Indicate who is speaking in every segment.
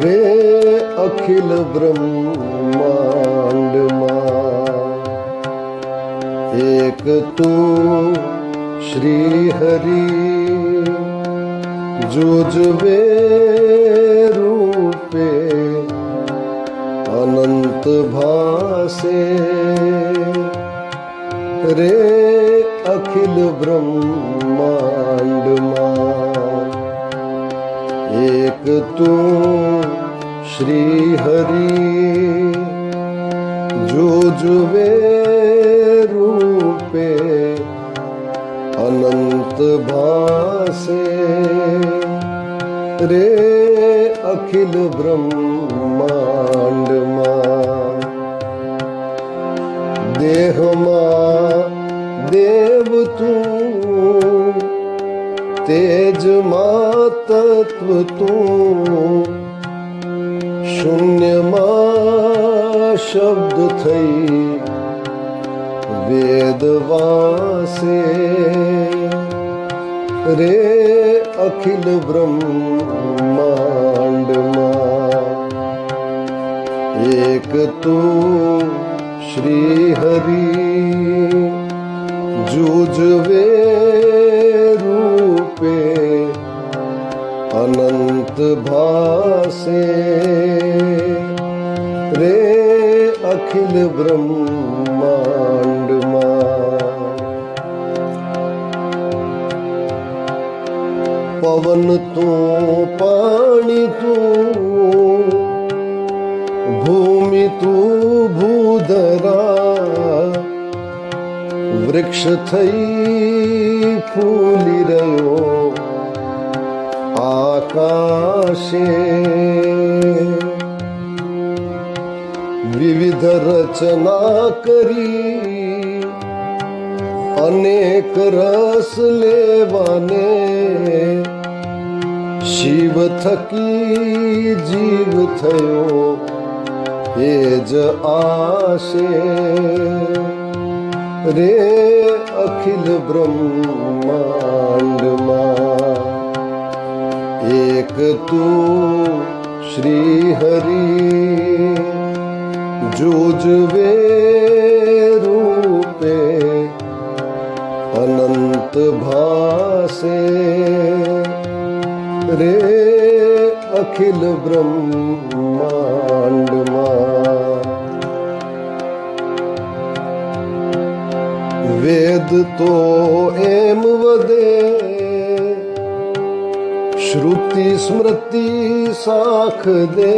Speaker 1: रे अखिल ब्रह्मांड માં એક તું શ્રી હરિ જોજવે રૂપે અનંત ભાસે રે અખિલ બ્રહ્માંડ માં એક તું શ્રી હરિ જોજવે રૂપે અનંત ભાસે રે અખિલ બ્રહ્માંડ માં દેહમાં દેવ તું તેજમાં તત્વ તું શૂન્યમાં શબ્દ થઈ વેદ વાસે રે અખિલ બ્રહ્માંડ માં એક તું શ્રી હરિ જોજવે રૂપે અનંત ભાસે રે અખિલ બ્રહ્માંડ માં પવન તું પાણી તું ભૂમિ તું ભૂધરા વૃક્ષ થઈ ફૂલી રહ્યો આકાશે વિવિધ રચના કરી અનેક રસ લેવાને શિવ થકી જીવ થયો એ જ આશે રે અખિલ બ્રહ્માંડ માં એક તું શ્રી હરિ જોજવે રૂપે અનંત ભાસે રે અખિલ બ્રહ્માંડ માં વેદ તો એમ વદે શ્રુતિ સ્મૃતિ સાખ દે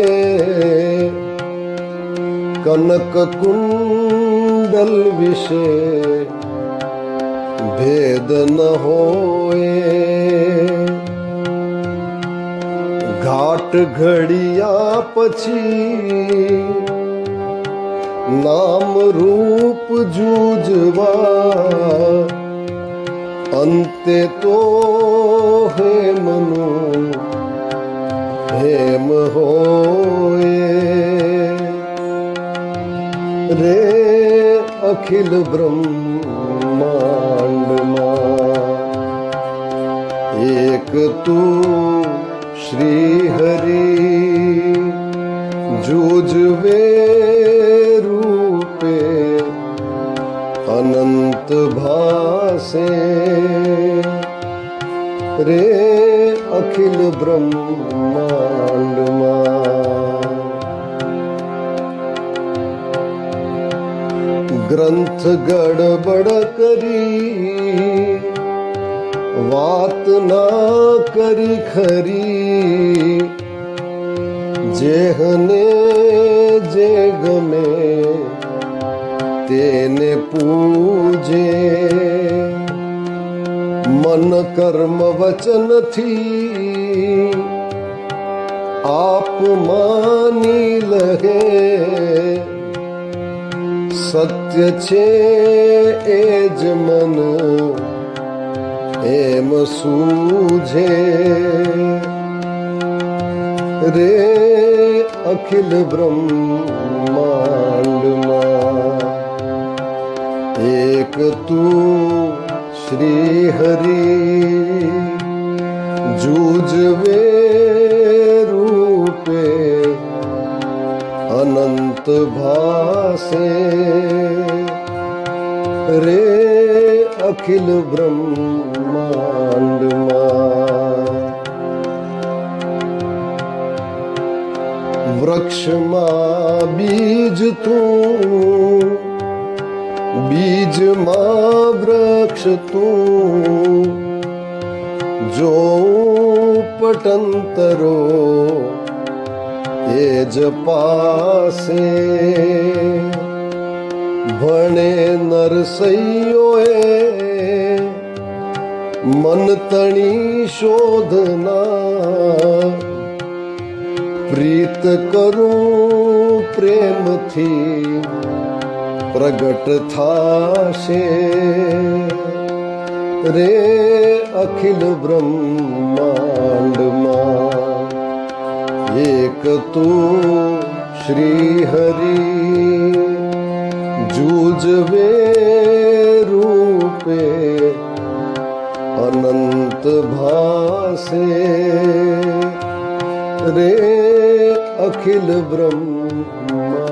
Speaker 1: કનક કુંડલ વિશે ભેદ ન હોય ઘાટ ઘડિયા પછી નામ રૂપ જૂજવા અંતે તો હેમનું હેમ હોય રે અખિલ બ્રહ્માંડ માં એક તું શ્રી હરિ જોજવે રૂપે અનંત ભાસે રે અખિલ બ્રહ્માંડ માં ગ્રંથ ગડબડ કરી વાત ના કરી ખરી જેહને જે ગમે તેને પૂજે મન કર્મ વચનથી આપ માની લહે સત્ય છે એ જ મન એમ સૂજે રે અખિલ બ્રહ્માંડ માં એક તું શ્રી હરિ જૂજવે રૂપે પાસે રે અખિલ બ્રહ્માંડમાં વૃક્ષમાં બીજ તું બીજમાં વૃક્ષ તું જો પટંતરો એ જ પાસે ભણે નરસૈયોએ મન તણી શોધના પ્રીત કરું પ્રેમથી પ્રગટ થાશે રે અખિલ બ્રહ્માંડમાં એક તું શ્રી હરિ જૂજવે રૂપે અનંત ભાસે રે અખિલ બ્રહ્મા